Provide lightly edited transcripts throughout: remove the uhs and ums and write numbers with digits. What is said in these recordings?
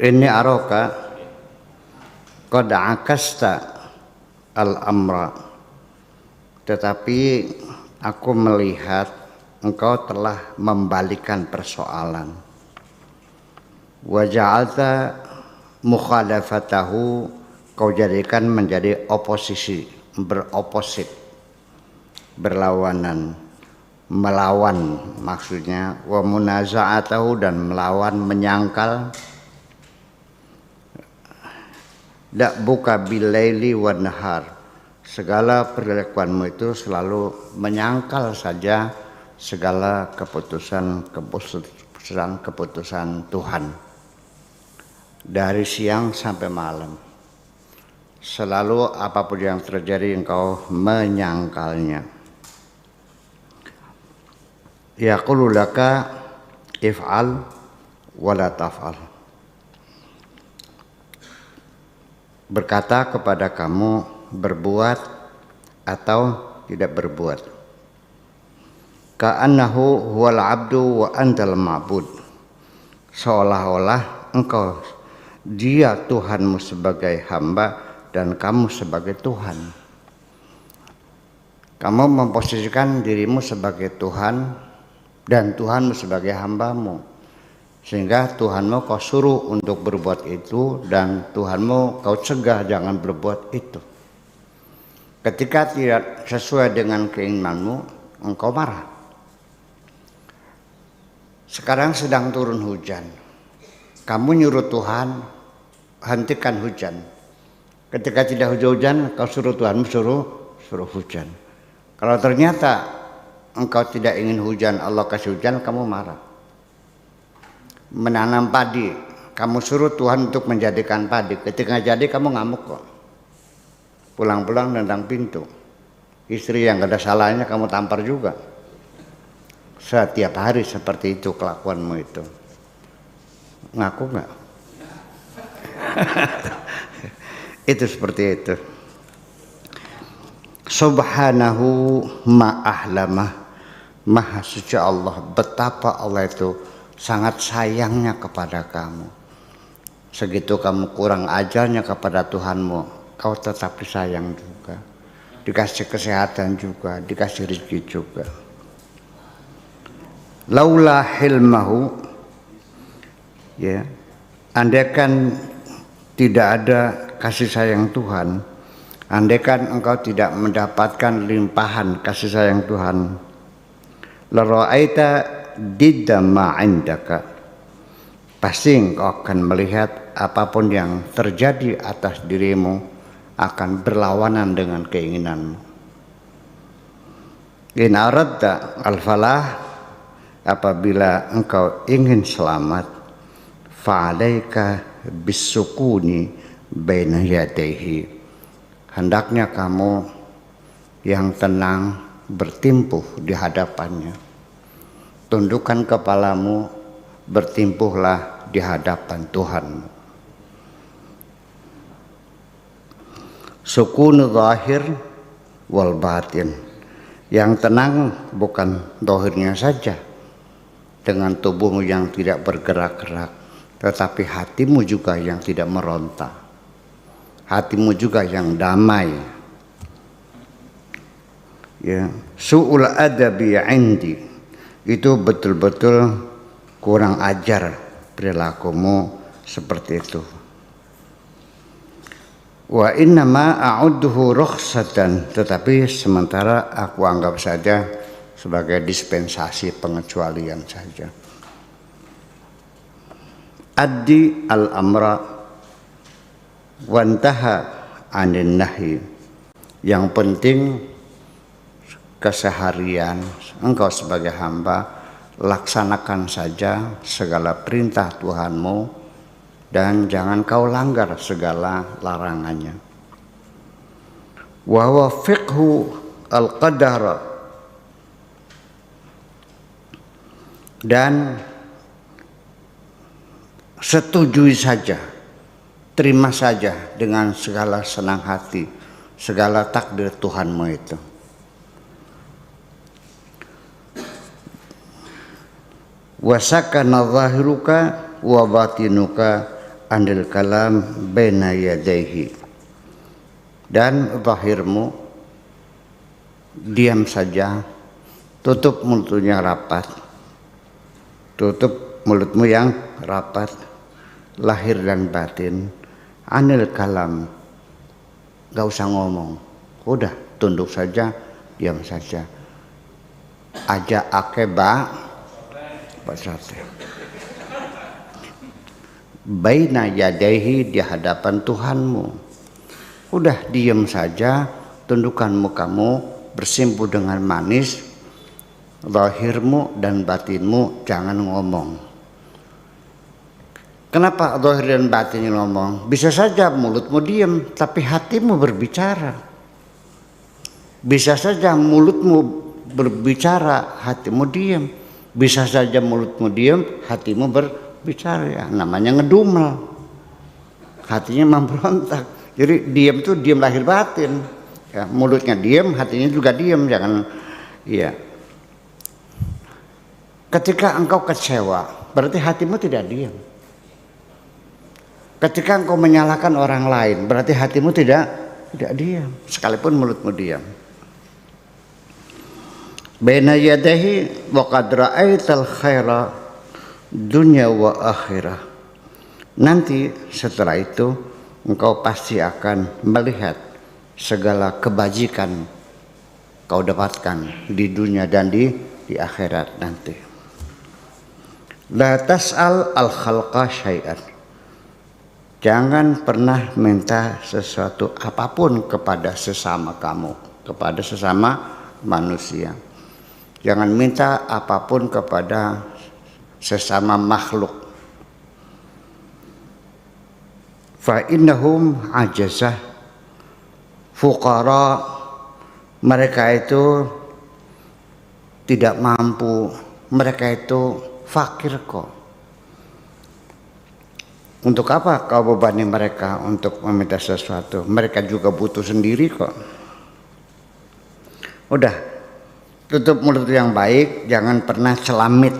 Inni araka qad akasta al-amra, tetapi aku melihat engkau telah membalikan persoalan. Wa ja'alta mukhalafatahu, kau jadikan menjadi oposisi, beroposit, berlawanan, melawan maksudnya. Wa munaza'atahu, dan melawan, menyangkal. Da'buka bilaili wan nahar, segala perilakuanmu itu selalu menyangkal saja segala keputusan Tuhan. Dari siang sampai malam selalu apapun yang terjadi engkau menyangkalnya. Yaqulu laka if'al wala taf'al, berkata kepada kamu berbuat atau tidak berbuat. Ka'annahu huwal abdu wa antal ma'bud, seolah-olah engkau, dia Tuhanmu sebagai hamba dan kamu sebagai Tuhan. Kamu memposisikan dirimu sebagai Tuhan dan Tuhanmu sebagai hambamu, sehingga Tuhanmu kau suruh untuk berbuat itu dan Tuhanmu kau cegah jangan berbuat itu. Ketika tidak sesuai dengan keinginanmu, engkau marah. Sekarang sedang turun hujan, kamu nyuruh Tuhan hentikan hujan. Ketika tidak hujan, kau suruh Tuhanmu suruh hujan. Kalau ternyata engkau tidak ingin hujan, Allah kasih hujan, kamu marah. Menanam padi, kamu suruh Tuhan untuk menjadikan padi. Ketika jadi kamu ngamuk kok. Pulang-pulang nendang pintu. Istri yang gak ada salahnya kamu tampar juga. Setiap hari seperti itu kelakuanmu itu. Ngaku gak? Itu seperti itu. Subhanahu ma'ahlamah, maha suci Allah, betapa Allah itu sangat sayangnya kepada kamu. Segitu kamu kurang ajarnya kepada Tuhanmu, kau tetap disayang juga, dikasih kesehatan juga, dikasih rezeki juga. Laula hilmahu, ya, andaikan tidak ada kasih sayang Tuhan, andaikan engkau tidak mendapatkan limpahan kasih sayang Tuhan, la ra'aita didda ma 'indaka, pasti engkau akan melihat apapun yang terjadi atas dirimu akan berlawanan dengan keinginanmu. In aradta al-falah, apabila engkau ingin selamat, fa'alaika bisukuni baina yadayhi, hendaknya kamu yang tenang bertimpuh di hadapannya. Tundukkan kepalamu, bertimpuhlah di hadapan Tuhanmu. Sukun zahir wal batin, yang tenang bukan zahirnya saja dengan tubuhmu yang tidak bergerak-gerak, tetapi hatimu juga yang tidak meronta, hatimu juga yang damai. Ya, su'ul adabi 'indi, itu betul-betul kurang ajar perilakumu seperti itu. Wa innama a'udduhu rukhsatan, tetapi sementara aku anggap saja sebagai dispensasi, pengecualian saja. Addi al-amra wantaha 'anin nahi, yang penting keseharian engkau sebagai hamba laksanakan saja segala perintah Tuhanmu dan jangan kau langgar segala larangannya. Wa huwa fiqhu al-qadar, dan setujui saja, terima saja dengan segala senang hati segala takdir Tuhanmu itu. Wa sakana zahiruka wa batinuka anil kalam baina yadayhi, dan zahirmu diam saja, tutup mulutnya rapat, tutup mulutmu yang rapat, lahir dan batin, anil kalam, gak usah ngomong, udah tunduk saja, diam saja. Aja akeba basate baina yadaihi, di hadapan Tuhanmu. Udah diam saja, tundukkan mukamu, bersimpu dengan manis, zahirmu dan batinmu jangan ngomong. Kenapa zahir dan batin ngomong? Bisa saja mulutmu diam tapi hatimu berbicara. Bisa saja mulutmu berbicara, hatimu diam. Bisa saja mulutmu diam, hatimu berbicara. Ya, namanya ngedumel. Hatinya memberontak. Jadi diam itu diam lahir batin. Ya, mulutnya diam, hatinya juga diam. Jangan, ya. Ketika engkau kecewa, berarti hatimu tidak diam. Ketika engkau menyalahkan orang lain, berarti hatimu tidak diam, sekalipun mulutmu diam. Baina yadayhi wa qad ra'aital khaira dunya wa akhirah. Nanti setelah itu engkau pasti akan melihat segala kebajikan kau dapatkan di dunia dan di akhirat nanti. La tas'al al khalqa syai'an. Jangan pernah minta sesuatu apapun kepada sesama kamu, kepada sesama manusia. Jangan minta apapun kepada sesama makhluk. Fa innahum ajazah fuqara, mereka itu tidak mampu, mereka itu fakir kok. Untuk apa kau bebani mereka untuk meminta sesuatu? Mereka juga butuh sendiri kok. Udah, tutup mulut yang baik, jangan pernah celamit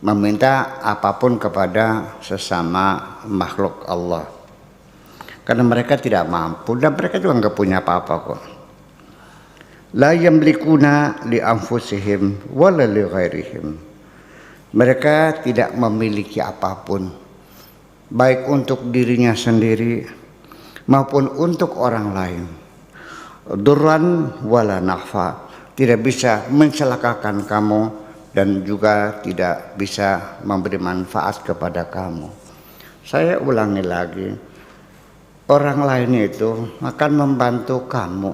meminta apapun kepada sesama makhluk Allah. Karena mereka tidak mampu dan mereka juga enggak punya apa-apa kok. La yamlikuna li anfusihim wala li ghairihim. Mereka tidak memiliki apapun, baik untuk dirinya sendiri maupun untuk orang lain. Durran wala nafa, tidak bisa mencelakakan kamu dan juga tidak bisa memberi manfaat kepada kamu. Saya ulangi lagi, orang lain itu akan membantu kamu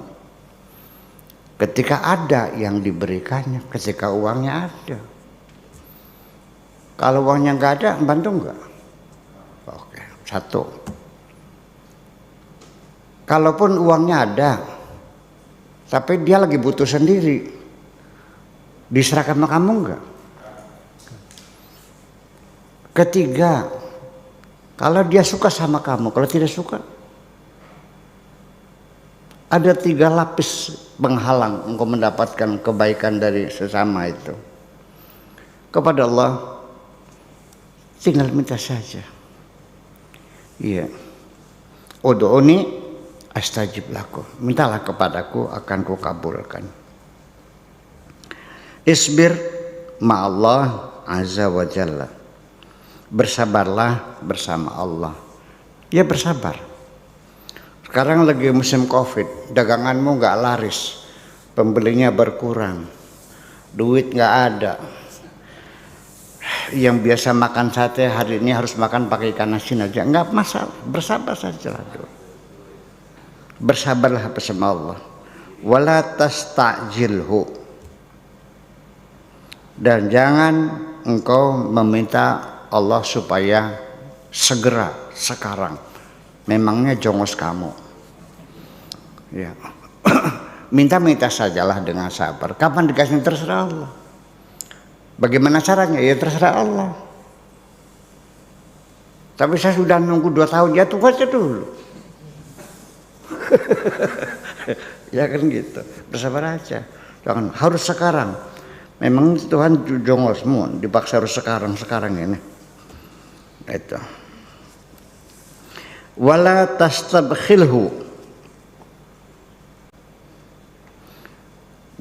ketika ada yang diberikannya, ketika uangnya ada. Kalau uangnya nggak ada, bantu nggak? Oke, satu. Kalaupun uangnya ada, tapi dia lagi butuh sendiri, diserahkan sama kamu enggak? Ketiga, kalau dia suka sama kamu, kalau tidak suka, ada 3 lapis penghalang engkau mendapatkan kebaikan dari sesama itu. Kepada Allah tinggal minta saja. Iya. Ud'uni astajib lakum. Mintalah kepadaku akan kukabulkan. Isbir ma'allah azza wa jalla. Bersabarlah bersama Allah. Ya bersabar. Sekarang lagi musim Covid, daganganmu nggak laris, pembelinya berkurang, duit nggak ada. Yang biasa makan sate hari ini harus makan pakai ikan asin aja, nggak masalah, bersabar saja lah. Bersabarlah bersama Allah. Wala tasta'jilhu, dan jangan engkau meminta Allah supaya segera sekarang. Memangnya jongos kamu. Ya. Minta-minta sajalah dengan sabar. Kapan dikasih terserah Allah. Bagaimana caranya? Ya terserah Allah. Tapi saya sudah nunggu 2 tahun, ya tunggu aja dulu. Ya kan gitu. Bersabar aja. Jangan harus sekarang. Memang Tuhan jongosmu dipaksa harus sekarang ini. Itu. wala tastabkhilhu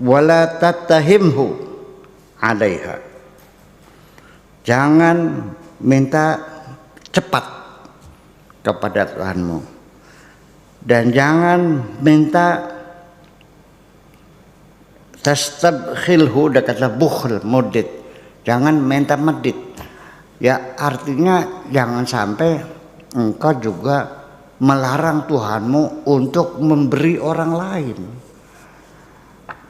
wala tattahimhu 'alaiha. Jangan minta cepat kepada Tuhanmu dan jangan minta tastabkhilhu, kata bukhl, mudid. Jangan minta medit. Ya artinya jangan sampai engkau juga melarang Tuhanmu untuk memberi orang lain.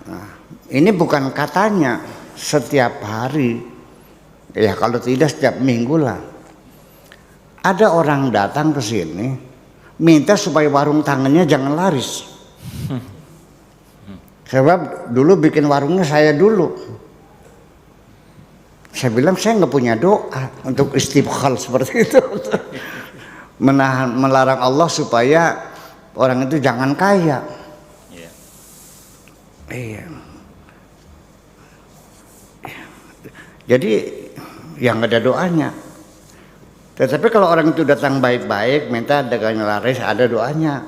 Nah, ini bukan katanya setiap hari. Ya kalau tidak setiap minggu lah. Ada orang datang ke sini minta supaya warung tangannya jangan laris. Sebab dulu bikin warungnya saya dulu. Saya bilang saya nggak punya doa untuk istighfar seperti itu. Melarang Allah supaya orang itu jangan kaya. Iya. Jadi yang ada doanya. Tetapi kalau orang itu datang baik-baik, minta dagangannya laris, ada doanya.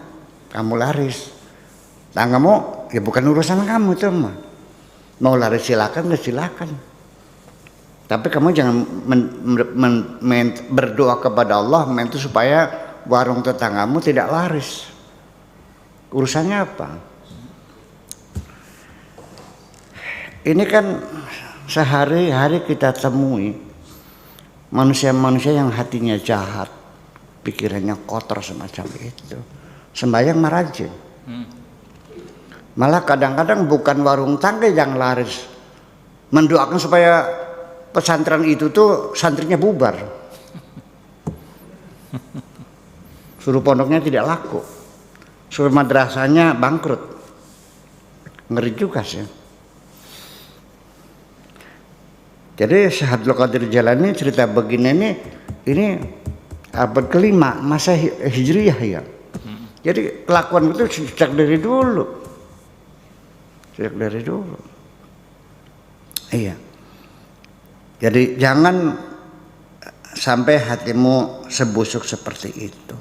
Kamu laris. Nah kamu, ya bukan urusan kamu itu mah. Mau laris silakan, ya silakan. Tapi kamu jangan berdoa kepada Allah itu supaya warung tetanggamu tidak laris. Urusannya apa? Ini kan sehari-hari kita temui manusia-manusia yang hatinya jahat, pikirannya kotor semacam itu. Sembahyang marajin. Malah kadang-kadang bukan warung tangga yang laris, mendoakan supaya pesantren itu tuh santrinya bubar, suruh pondoknya tidak laku, suruh madrasahnya bangkrut. Ngeri juga sih. Jadi Syekh Abdul Qadir Jailani cerita begini nih, ini abad kelima masa hijriyah ya. Jadi kelakuan itu sejak dari dulu. Sejak dari dulu. Iya. Jadi jangan sampai hatimu sebusuk seperti itu.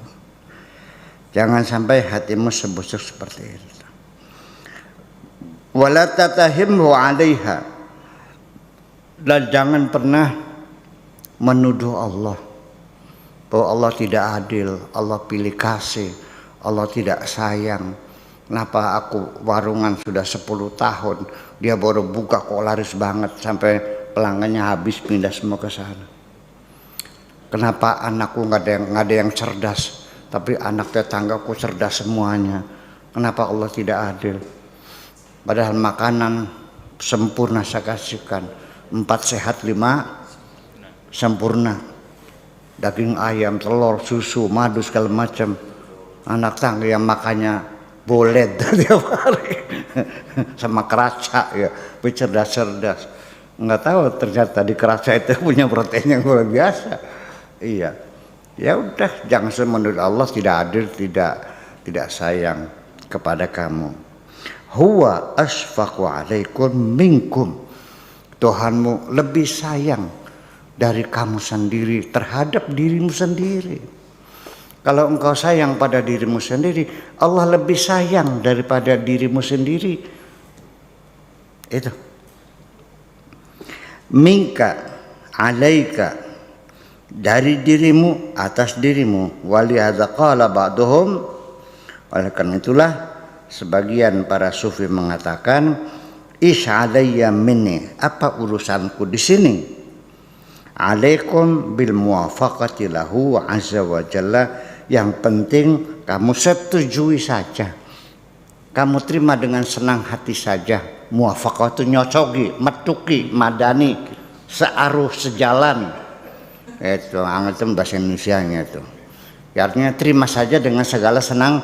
Jangan sampai hatimu sebusuk seperti itu. Wala tatahimhu 'alaiha. Dan jangan pernah menuduh Allah bahwa Allah tidak adil, Allah pilih kasih, Allah tidak sayang. Kenapa aku warungan sudah 10 tahun, dia baru buka kok laris banget sampai pelanggannya habis pindah semua ke sana. Kenapa anakku nggak ada yang cerdas, tapi anak tetanggaku cerdas semuanya. Kenapa Allah tidak adil? Padahal makanan sempurna saya kasihkan. 4 sehat 5 sempurna. Daging ayam, telur, susu, madu segala macam. Anak tangga yang makannya bolet tiap hari sama keraca ya, cerdas-cerdas. Nggak tahu ternyata di keraca itu punya protein yang luar biasa. Iya. Ya udah, jangan menuduh Allah tidak adil, tidak sayang kepada kamu. Huwa asfaqu 'alaikum minkum. Tuhanmu lebih sayang dari kamu sendiri terhadap dirimu sendiri. Kalau engkau sayang pada dirimu sendiri, Allah lebih sayang daripada dirimu sendiri. Itu. Minka, alaika, dari dirimu atas dirimu. Walihadza qala ba'duhum. Oleh karena itulah sebagian para sufi mengatakan, Ish alayya minni, apa urusanku di sini? Alaikum bil muwafaqati lahu azza wa jalla. Yang penting kamu setujui saja, kamu terima dengan senang hati saja. Muwafaqah itu nyocogi, metuki, madani, searuh sejalan. Itu anggap bahasa Indonesianya itu. Artinya terima saja dengan segala senang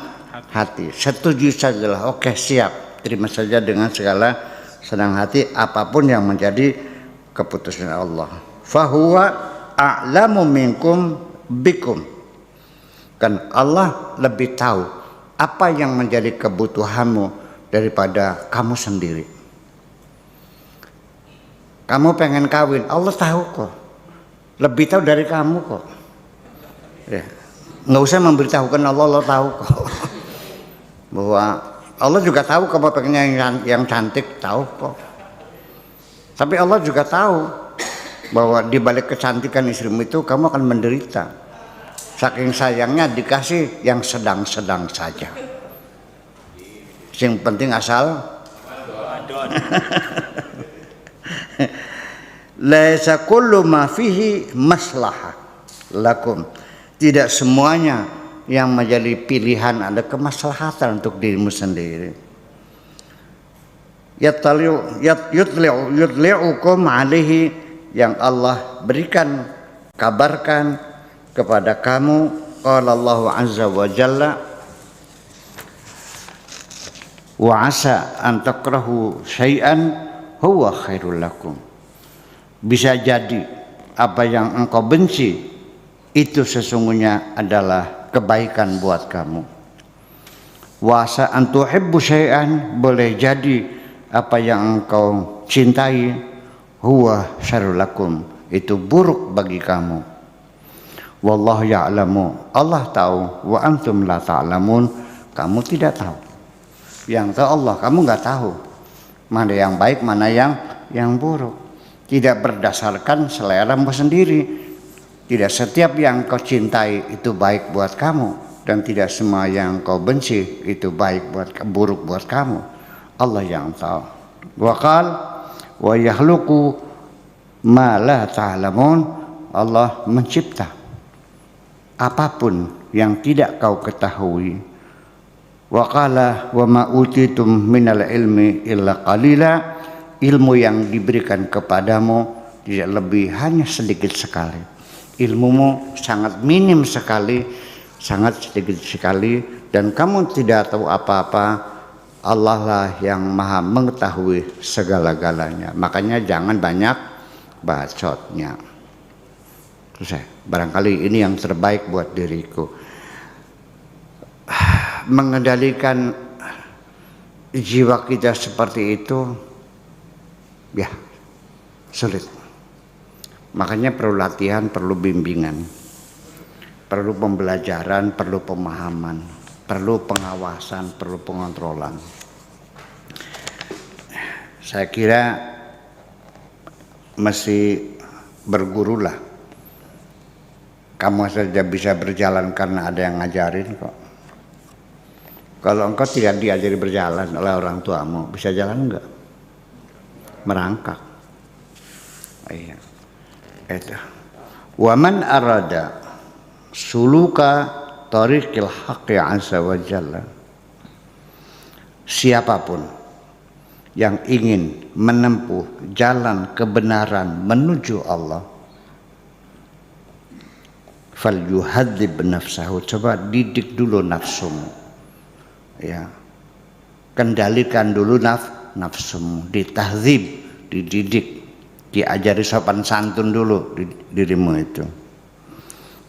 hati. Setuju sajalah, oke siap, terima saja dengan segala senang hati apapun yang menjadi keputusan Allah. Fahuwa a'lamu minkum bikum. Kan Allah lebih tahu apa yang menjadi kebutuhanmu daripada kamu sendiri. Kamu pengen kawin, Allah tahu kok. Lebih tahu dari kamu kok. Ya. Nggak usah memberitahukan Allah, Allah tahu kok. Bahwa Allah juga tahu kamu pengennya yang cantik, tahu kok. Tapi Allah juga tahu bahwa di balik kecantikan istrimu itu kamu akan menderita. Saking sayangnya dikasih yang sedang-sedang saja. Yang penting asal laisa kullu ma fihi maslahah lakum. Tidak semuanya yang menjadi pilihan ada kemaslahatan untuk dirimu sendiri. Yutli'ukum alaihi, yang Allah berikan, kabarkan kepada kamu. Qala Allah azza wa jalla, wa asa an takrahu syai'an huwa khairul lakum. Bisa jadi apa yang engkau benci itu sesungguhnya adalah kebaikan buat kamu. Wa asa an tuhibbu syai'an, boleh jadi apa yang engkau cintai huwa syarrul lakum, itu buruk bagi kamu. Wallahu ya'lamu, Allah tahu, wa antum la ta'lamun, kamu tidak tahu. Yang tahu Allah, kamu nggak tahu mana yang baik, mana yang buruk. Tidak berdasarkan seleramu sendiri. Tidak setiap yang kau cintai itu baik buat kamu, dan tidak semua yang kau benci itu buruk buat kamu. Allah yang tahu. Wa qal wa yakhluqu ma la ta'lamun, Allah mencipta apapun yang tidak kau ketahui. Wa qala wa ma utitum minal ilmi illa qalila, ilmu yang diberikan kepadamu tidak lebih, hanya sedikit sekali. Ilmumu sangat minim sekali, sangat sedikit sekali, dan kamu tidak tahu apa-apa. Allah lah yang maha mengetahui segala-galanya. Makanya jangan banyak bacotnya. Barangkali ini yang terbaik buat diriku. Mengendalikan jiwa kita seperti itu, ya sulit. Makanya perlu latihan, perlu bimbingan, perlu pembelajaran, perlu pemahaman, perlu pengawasan, perlu pengontrolan. Saya kira mesti bergurulah. Kamu saja bisa berjalan karena ada yang ngajarin kok. Kalau engkau tidak diajari berjalan oleh orang tuamu, bisa jalan enggak? Merangkak. Iya. Itu. Wa man arada suluka tariqil haqqi azza wa jalla, siapapun yang ingin menempuh jalan kebenaran menuju Allah, fal yuhadzib nafsahu, coba didik dulu nafsumu, ya, kendalikan dulu nafsumu, ditahdzib, dididik, diajari sopan santun dulu dirimu itu.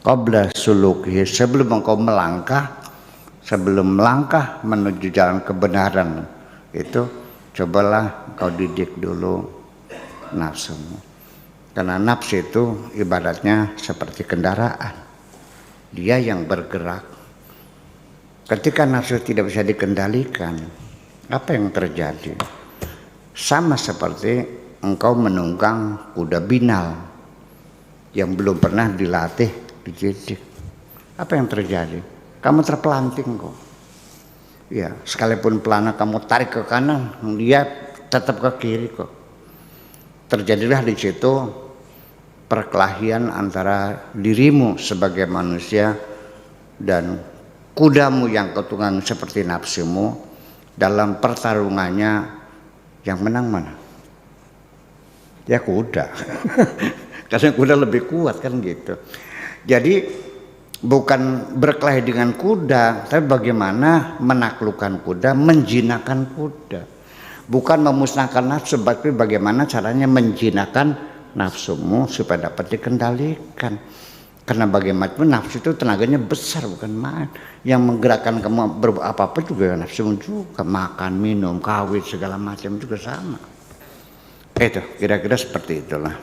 Qabla sulukihi, sebelum engkau melangkah, sebelum melangkah menuju jalan kebenaran itu, cobalah engkau didik dulu nafsumu. Karena nafsu itu ibaratnya seperti kendaraan, dia yang bergerak. Ketika nafsu tidak bisa dikendalikan, apa yang terjadi? Sama seperti engkau menunggang kuda binal yang belum pernah dilatih, dididik. Apa yang terjadi? Kamu terpelanting kok. Ya, sekalipun pelana kamu tarik ke kanan, dia tetap ke kiri kok. Terjadilah di situ perkelahian antara dirimu sebagai manusia dan kudamu yang kau tunggang seperti nafsumu. Dalam pertarungannya yang menang mana? Ya kuda. Karena kuda lebih kuat kan gitu. Jadi bukan berkelahi dengan kuda, tapi bagaimana menaklukkan kuda, menjinakkan kuda. Bukan memusnahkan nafsu, tapi bagaimana caranya menjinakkan nafsumu supaya dapat dikendalikan. Karena bagaimanapun nafsu itu tenaganya besar, bukan main. Yang menggerakkan kamu berbuat apa-apa juga nafsumu juga. Makan, minum, kawin, segala macam juga sama. Itu kira-kira seperti itulah.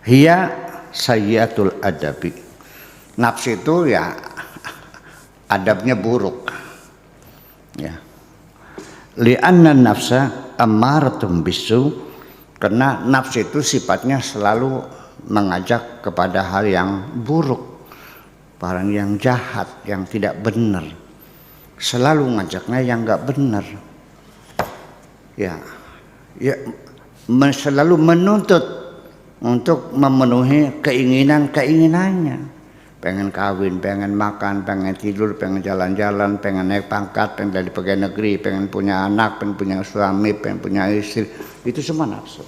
Hiya sayyatul adabi, Nafsu itu ya adabnya buruk. Ya. Li'anna nafsa ammaratun bisu, karena nafsu itu sifatnya selalu mengajak kepada hal yang buruk, barang yang jahat, yang tidak benar. Selalu ngajaknya yang enggak benar. Ya, selalu menuntut untuk memenuhi keinginannya. Pengen kawin, pengen makan, pengen tidur, pengen jalan-jalan, pengen naik pangkat, pengen dari pegawai negeri, pengen punya anak, pengen punya suami, pengen punya istri. Itu semua nafsu.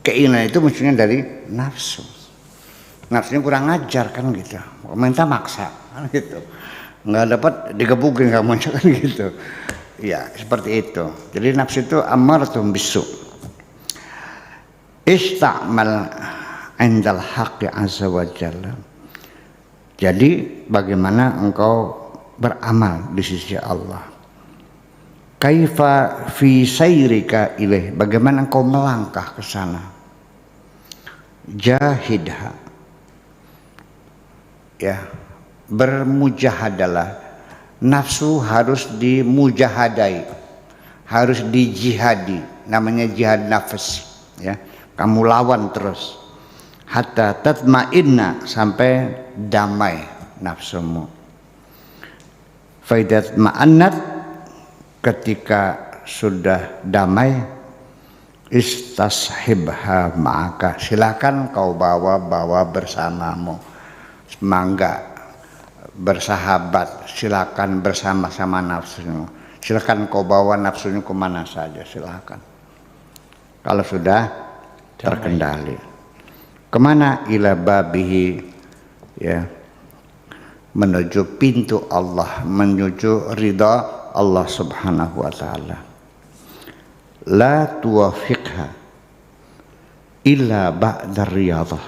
Keinginan itu maksudnya dari nafsu. Nafsunya kurang ajar kan gitu. Minta maksa kan gitu. Nggak dapat digebukin kamu kan gitu. Ya seperti itu. Jadi nafsu itu ammaratun bisu. Ista'mal indal haqqi azza wa jalla. Jadi bagaimana engkau beramal di sisi Allah? Kaifa fi sayrika ilaih, bagaimana engkau melangkah ke sana? Jahidha, ya, bermujahadalah. Nafsu harus dimujahadai, harus dijihadi, namanya jihad nafs, ya. Kamu lawan terus hatta tatma'inna, sampai damai nafsumu. Faidat ma'annat, ketika sudah damai, istashibha ma'aka, silakan kau bawa bersamamu. Mangga bersahabat, silakan bersama-sama nafsumu. Silakan kau bawa nafsunya kemana saja, silakan. Kalau sudah terkendali. Kemana? Ila babihi, ya, menuju pintu Allah, menuju ridha Allah subhanahu wa ta'ala. La tuwafiqha illa ba'da riyadhah.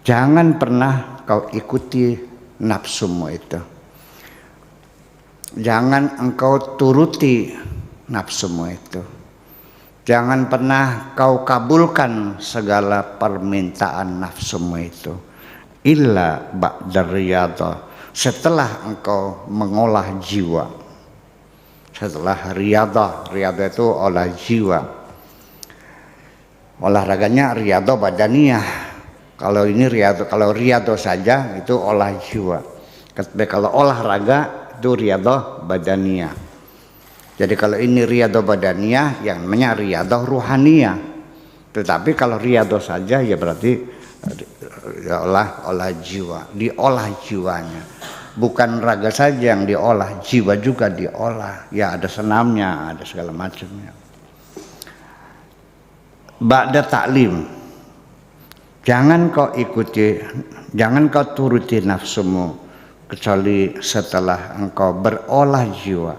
Jangan pernah kau ikuti nafsumu itu. Jangan engkau turuti nafsumu itu. Jangan pernah kau kabulkan segala permintaan nafsumu itu. Illa ba'da riyadhah, setelah engkau mengolah jiwa. Setelah riyadhah itu olah jiwa. Olahraganya riyadhah badaniyah. Kalau ini riyadhah saja itu olah jiwa. Tapi kalau olahraga itu riyadhah badaniyah. Jadi kalau ini riyadhah badaniyah, yang namanya riyadhah ruhaniyah. Tetapi kalau riyadhah saja ya berarti ya olah jiwa, diolah jiwanya. Bukan raga saja yang diolah, jiwa juga diolah. Ya ada senamnya, ada segala macamnya. Ba'da ta'lim, jangan kau ikuti, jangan kau turuti nafsumu kecuali setelah engkau berolah jiwa.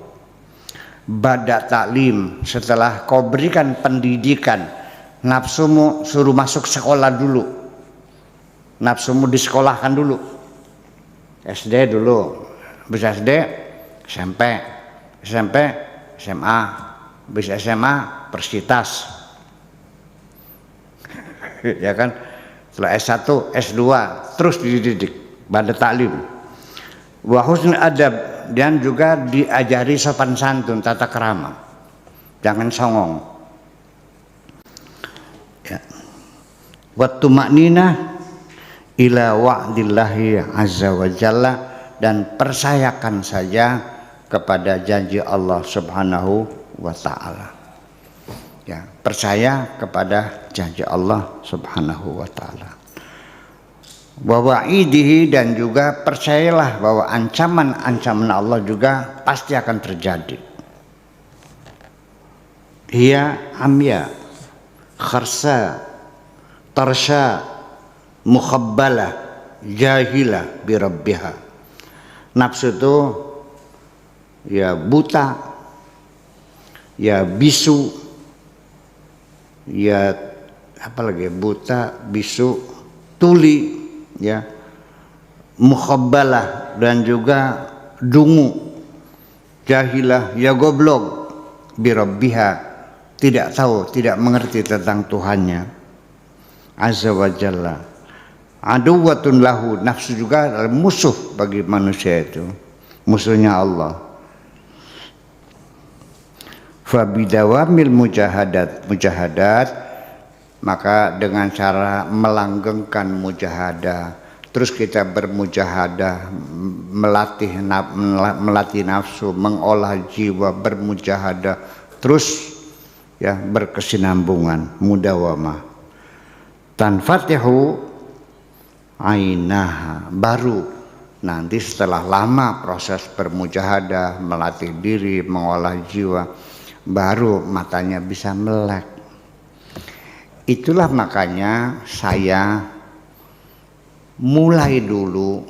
Ba'da ta'lim, setelah kau berikan pendidikan, nafsumu suruh masuk sekolah dulu. Nafsumu disekolahkan dulu. SD dulu, bisa SD, SMP, SMA, bisa SMA, Persitas. Ya kan? Setelah S1, S2, terus dididik, ba'da ta'lim. Wa husnul adab, dan juga diajari sopan santun, tata krama. Jangan songong. Ya. Wa tuma'ninah ila wa'dillahi azza wa jalla, dan percayakan saja kepada janji Allah subhanahu wa ta'ala. Ya, percaya kepada janji Allah subhanahu wa ta'ala. Wa wa'idihi, dan juga percayalah bahwa ancaman-ancaman Allah juga pasti akan terjadi. Hiya amya kharsa tarsha mukhabbalah jahilah birabbiha. Nafsu itu ya buta, ya bisu, ya apalagi buta, bisu, tuli, ya, mukhabbalah, dan juga dungu, jahilah, ya goblok, birabbiha, tidak tahu, tidak mengerti tentang Tuhannya azza wa jalla. Aduwwatun lahu, nafsu juga adalah musuh bagi manusia itu, musuhnya Allah. Fa bidawamil mujahadat, maka dengan cara melanggengkan mujahadah, terus kita bermujahadah, melatih nafsu, mengolah jiwa, bermujahadah, terus ya berkesinambungan, mudawamah. Tanfatihu ainaha, baru nanti setelah lama proses bermujahadah, melatih diri, mengolah jiwa, baru matanya bisa melek. Itulah makanya saya mulai dulu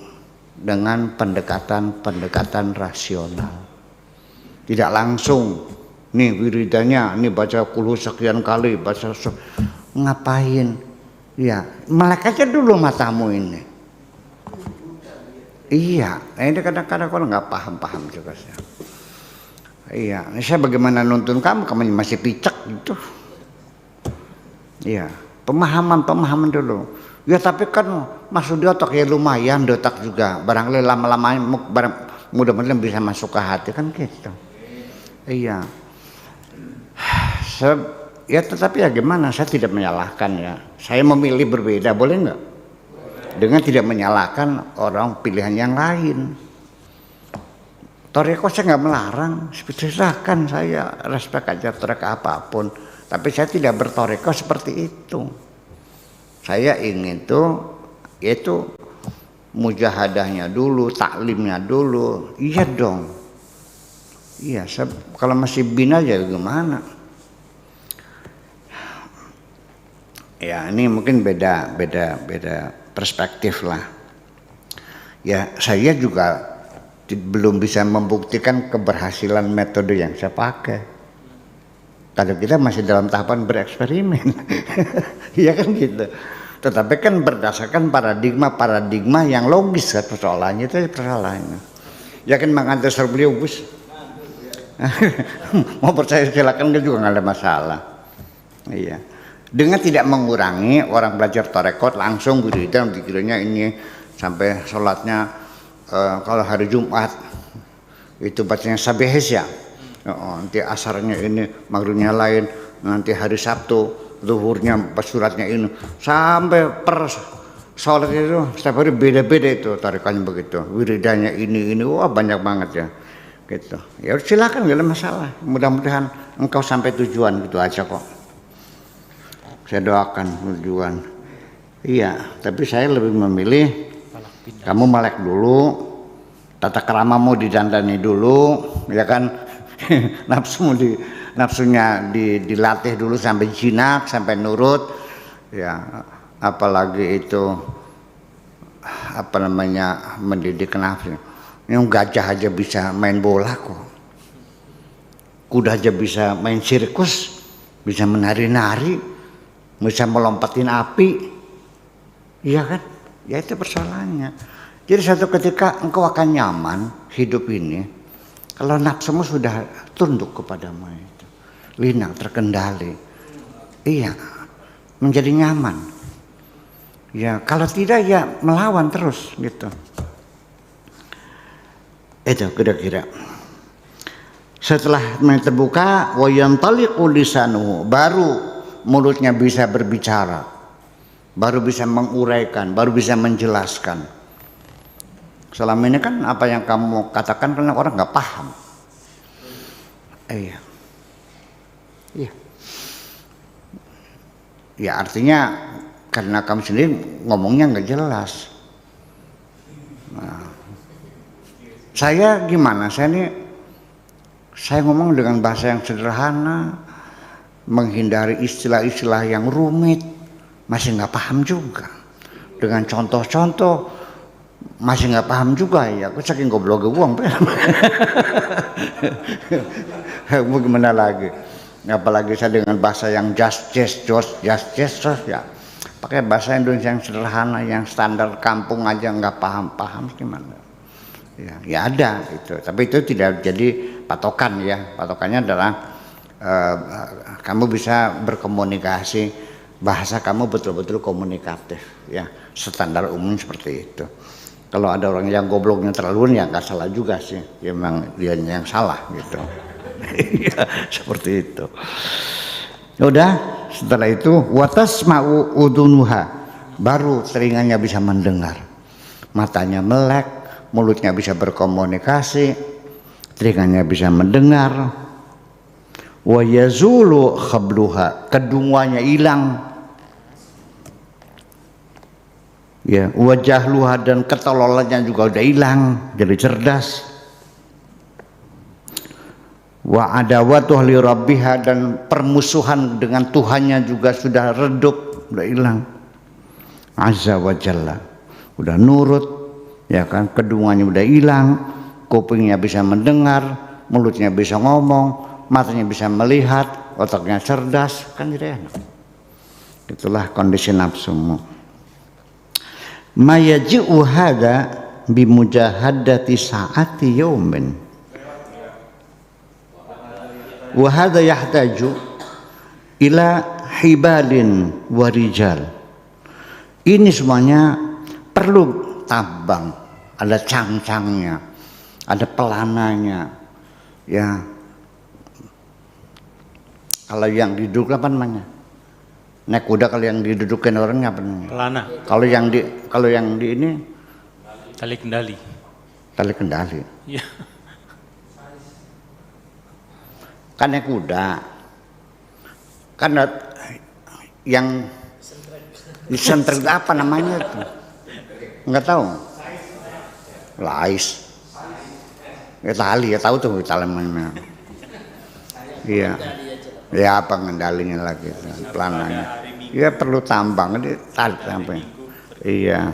dengan pendekatan rasional. Tidak langsung, nih wiridannya, nih baca kulhu sekian kali, baca ngapain? Ya, melek aja dulu matamu ini. Iya, ini kadang-kadang kalau nggak paham juga saya. Iya, saya bagaimana nuntun kamu masih picek gitu. Iya, pemahaman dulu. Ya tapi kan masuk di otak ya lumayan, di otak juga. Barangkali lama-lama mudah-mudahan bisa masuk ke hati kan gitu. Iya. Ya tetapi ya gimana, saya tidak menyalahkan ya. Saya memilih berbeda, boleh nggak? Dengan tidak menyalahkan orang pilihan yang lain. Toreko saya nggak melarang, silahkan, saya respect aja toreko apapun. Tapi saya tidak bertoreko seperti itu. Saya ingin tuh, yaitu mujahadahnya dulu, taklimnya dulu. Iya dong. Iya, kalau masih bin aja gimana? Ya ini mungkin beda perspektif lah. Ya saya juga belum bisa membuktikan keberhasilan metode yang saya pakai. Kalau kita masih dalam tahapan bereksperimen, ya kan gitu. Tetapi kan berdasarkan paradigma yang logis kan persoalannya itu persoalannya. Yakin mengantar beliau Gus? Mau percaya silakan juga nggak ada masalah. Iya. Dengan tidak mengurangi orang belajar tarekat langsung wiridan dikiranya ini sampai sholatnya kalau hari Jumat itu bacanya sabihis ya. Nanti asarnya ini, maghribnya lain, nanti hari Sabtu zuhurnya suratnya ini, sampai per sholat itu setiap hari beda-beda itu tarikatnya begitu, wiridannya ini wah banyak banget ya gitu. Ya silakan, gak ada masalah, mudah-mudahan engkau sampai tujuan gitu aja kok. Saya doakan tujuan. Iya, tapi saya lebih memilih kamu melek dulu, tata keramamu didandani dulu, ya kan. Nafsunya dilatih dulu sampai jinak, sampai nurut, ya. Apalagi itu mendidik nafsu. Yang gajah aja bisa main bola kok, kuda aja bisa main sirkus, bisa menari-nari, bisa melompatin api, iya kan? Ya itu persoalannya. Jadi suatu ketika engkau akan nyaman hidup ini kalau nafsumu sudah tunduk kepadamu itu, linang, terkendali, iya, menjadi nyaman. Ya kalau tidak ya melawan terus gitu. Itu kira-kira. Setelah terbuka, wayam taliqu lisanuhu, baru mulutnya bisa berbicara, baru bisa menguraikan, baru bisa menjelaskan. Selama ini kan apa yang kamu katakan karena orang nggak paham. Iya. Ya artinya karena kamu sendiri ngomongnya nggak jelas. Nah, saya gimana? Saya ngomong dengan bahasa yang sederhana, menghindari istilah-istilah yang rumit, masih nggak paham juga. Dengan contoh-contoh masih nggak paham juga ya. Aku saking goblok uang. Mau gimana lagi? Apalagi saya dengan bahasa yang just ya. Pakai bahasa Indonesia yang sederhana, yang standar kampung aja nggak paham gimana? Ya ada itu, tapi itu tidak jadi patokan ya. Patokannya adalah kamu bisa berkomunikasi bahasa kamu betul-betul komunikatif, ya, standar umum seperti itu. Kalau ada orang yang gobloknya terlalu, ya nggak salah juga sih, ya, memang dia yang salah gitu. Ya, seperti itu. Udah, setelah itu watasma'u udunuha, baru telinganya bisa mendengar, matanya melek, mulutnya bisa berkomunikasi, telinganya bisa mendengar. Wa yazulu khabluha, kedunguannya hilang, ya, wajahluha, dan ketololannya juga udah hilang, jadi cerdas. Wa adawatuh li rabbiha, dan permusuhan dengan Tuhannya juga sudah redup, udah hilang. Azza wa jalla, udah nurut, ya kan, kedunguannya udah hilang, kupingnya bisa mendengar, mulutnya bisa ngomong, matanya bisa melihat, otaknya cerdas, kan jadi enak. Itulah kondisi nafsumu. Mayaji'u hadza bimujahadati sa'ati yaumin. Wa hadza yahtaju ila hibalin wa rijal. Ini semuanya perlu tabang, ada cangcangnya, ada pelananya, ya. Kalau yang diduduk apa namanya? Naik kuda, kalau yang didudukin orangnya apa namanya? Pelana. Kalau yang di ini Tali kendali. tali kendali. Iya. Kan naik kuda, kan yang disentrek apa namanya itu, nggak tahu. Lais, ya tali, ya tahu tuh tali mana. Iya, ya apa ngendalinya lagi, pelananya. Ya perlu tambang, ini tali sampai. Iya,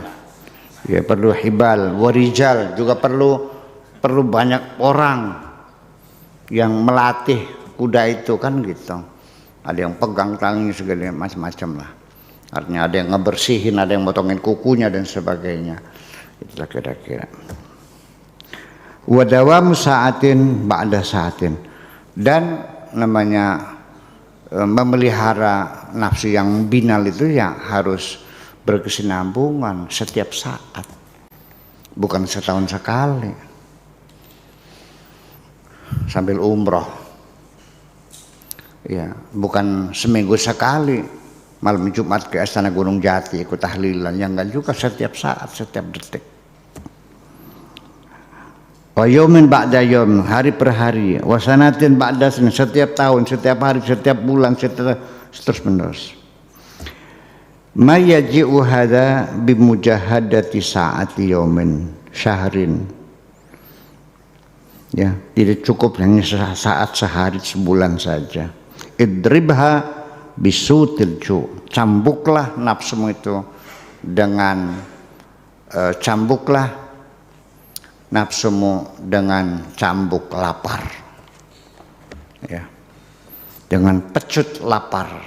ya perlu hibal, warijal, juga perlu banyak orang yang melatih kuda itu, kan gitu. Ada yang pegang tangannya segala macam-macam lah. Artinya ada yang ngebersihin, ada yang motongin kukunya dan sebagainya. Itulah kira-kira. Wa dawamu sa'atin ba'da sa'atin. Dan namanya memelihara nafsu yang binal itu ya harus berkesinambungan setiap saat. Bukan setahun sekali. Sambil umroh, ya, bukan seminggu sekali malam Jumat ke Astana Gunung Jati ikut tahlilan, yang enggak juga, setiap saat, setiap detik. Wa yaumin ba'da yaum, hari per hari, wa sanatin ba'da sanatin, setiap tahun, setiap hari, setiap bulan, terus menerus. Ma yaji'u hadza bimujahadati sa'ati yaumin syahrin. Ya, tidak cukup hanya saat, sehari, sebulan saja. Idribha bisutil ju, cambuklah nafsumu itu dengan cambuklah nafsumu dengan cambuk lapar, ya, dengan pecut lapar.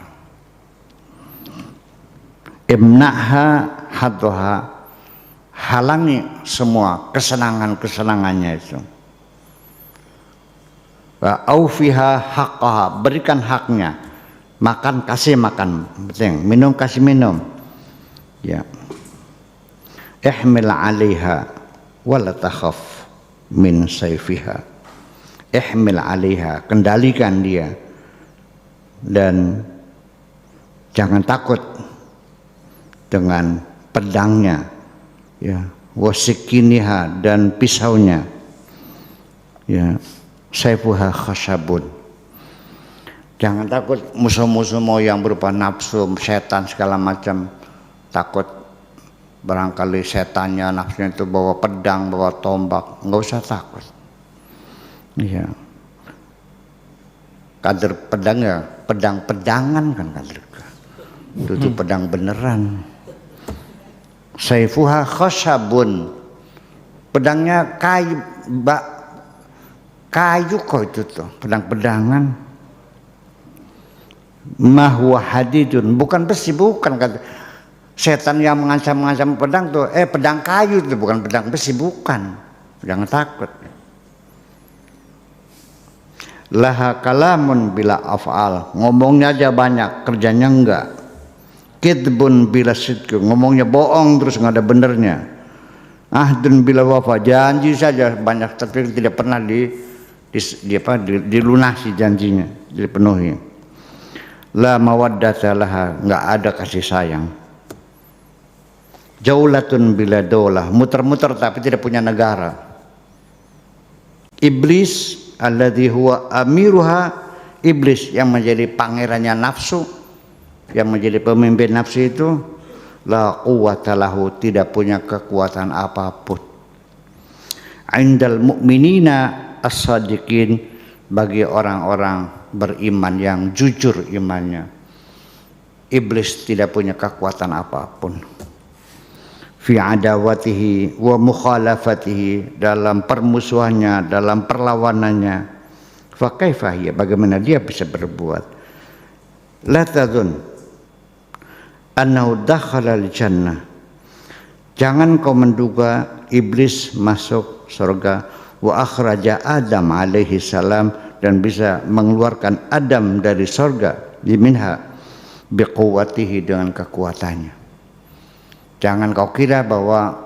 Imna'ha hadha, halangi semua kesenangannya itu. Wa aufiha haqqaha, berikan haknya. Makan kasih makan, penting. Minum kasih minum. Ya. Ihmil 'alaiha wa la takhaf min sayfiha. Ihmil 'alaiha, kendalikan dia. Dan jangan takut dengan pedangnya. Ya, wasikiniha, dan pisaunya. Ya. Saifuha khashabun. Jangan takut musuh-musuhmu yang berupa nafsu, setan segala macam. Takut barangkali setannya, nafsunya itu bawa pedang, bawa tombak. Enggak usah takut. Iya. Kader pedang ya, pedang-pedangan kan kader. Itu pedang beneran. Saifuha khashabun. Pedangnya kayu kok itu tuh, pedang-pedangan. Mahwa hadidun, bukan besi, bukan, kata setan yang mengancam pedang tuh, pedang kayu itu, bukan pedang besi, bukan. Jangan takut. Laha kalamun bila af'al, ngomongnya aja banyak, kerjanya enggak. Kidbun bila sidq, ngomongnya bohong terus nggak ada benernya. Ahdun bila wafa, janji saja banyak tapi tidak pernah dilunasi janjinya, dipenuhi. La mawaddata laha, nggak ada kasih sayang. Jaulatun bila daulah, muter-muter tapi tidak punya negara. Iblis alladzi huwa amiruha, iblis yang menjadi pangerannya nafsu, yang menjadi pemimpin nafsu itu, la quwwata lahu, tidak punya kekuatan apapun. Indal mu'minina as-sadiqin, bagi orang-orang beriman yang jujur imannya, iblis tidak punya kekuatan apapun. Fi adawatihi wa mukhalafatihi, dalam permusuhannya, dalam perlawanannya. Fa kaifa hiya, bagaimana dia bisa berbuat? La tadun annahu dakhala al-jannah, jangan kau menduga iblis masuk surga, wa akhraja Adam alaihi salam, dan bisa mengeluarkan Adam dari surga, minha biquwwatihi, dengan kekuatannya. Jangan kau kira bahwa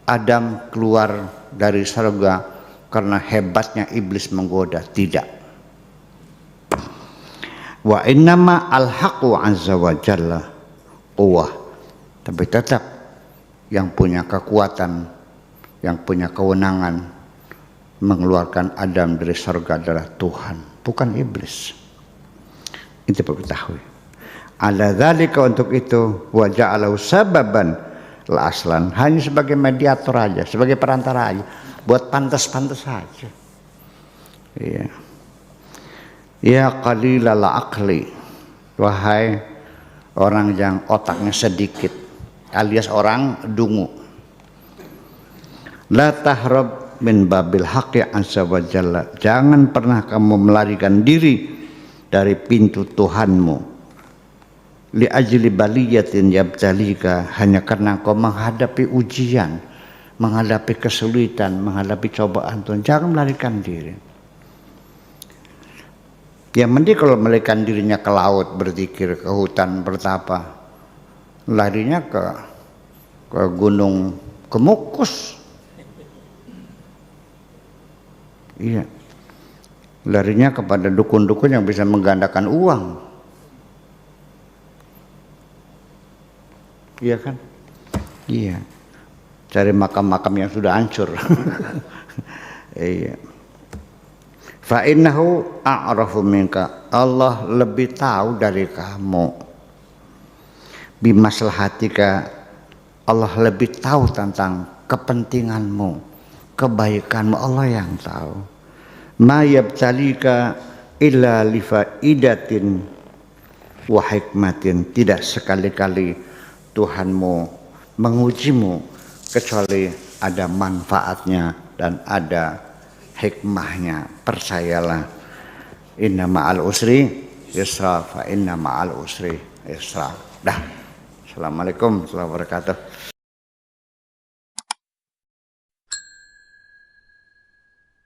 Adam keluar dari surga karena hebatnya iblis menggoda, tidak. Wa innama al-haqqu azza wa jalla quwwah, tapi tetap yang punya kekuatan, yang punya kewenangan mengeluarkan Adam dari surga adalah Tuhan, bukan iblis. Itu perlu ketahui. Ala dzalika, untuk itu, wa ja'alahu sababan la aslan, hanya sebagai mediator aja, sebagai perantara aja, buat pantas-pantas saja. Iya. Ya qalilal aqli, wahai orang yang otaknya sedikit, alias orang dungu. La tahrab min babil haqqi azza wa jalla, jangan pernah kamu melarikan diri dari pintu Tuhanmu. Li ajli baliyatin yabtalika, hanya karena kau menghadapi ujian, menghadapi kesulitan, menghadapi cobaan Tuhan, jangan melarikan diri. Yang mending kalau melarikan dirinya ke laut berzikir, ke hutan bertapa, larinya ke gunung Kemukus. Iya, larinya kepada dukun-dukun yang bisa menggandakan uang. Iya kan? Iya. Cari makam-makam yang sudah hancur. Iya. Fa innahu a'rafu minka, Allah lebih tahu dari kamu. Bimaslahatika, Allah lebih tahu tentang kepentinganmu, kebaikanmu, Allah yang tahu. Ma yabtalika illa lifaidatin wa hikmatin, tidak sekali-kali Tuhanmu mengujimu kecuali ada manfaatnya dan ada hikmahnya. Percayalah, inna ma'al usri yusra, fa inna ma'al usri yusra. Dah. Assalamualaikum warahmatullahi wabarakatuh.